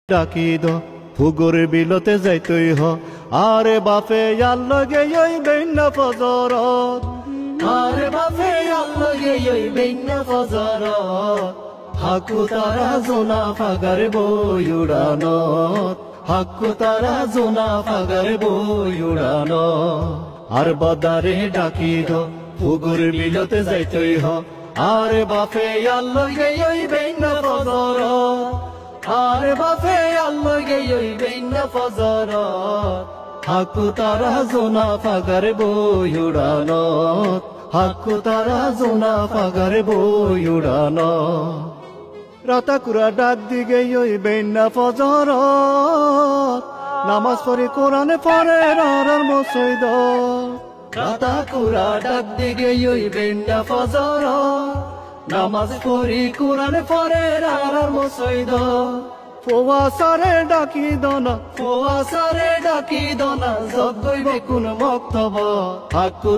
ডাকি দ ফুগুর বিলতে যাইতই হ আরে বাপে আল্লগে ওই বেন্না ফজরত আরে বাপে আল্লগে ওই বেন্না ফজরত হাকু তারা জোনা ফাগার বই উড়ানত হাকু তারা জোনা ফাগার বই উড়ানত আর বদারে ডাকি দ ফুগুর বিলতে যাইতই হ আরে বাপে আল্লগে ওই বেন্না ফজরত আরে বাপে আল্লগে ওই বেন্না ফজরত হাকু তারা জোনা ফাগার বই উড়ানত হাকু তারা জোনা ফাগার বই উড়ানত রাতাকুরা ডাক দিগে ওই বেন্না ফজরত নামাজ পড়ি কোরআনে পড়ে রার মসজিদ রাতাকুরা ডাক দিগে ওই বেন্না ফজরত নামাজ পড়ি কোরআনে পড়ে রার মসজিদ ফোয়াসারে ডাকি দনা ফোয়াসারে ডাকি দনা জগইবে কোন মক্তব হাকু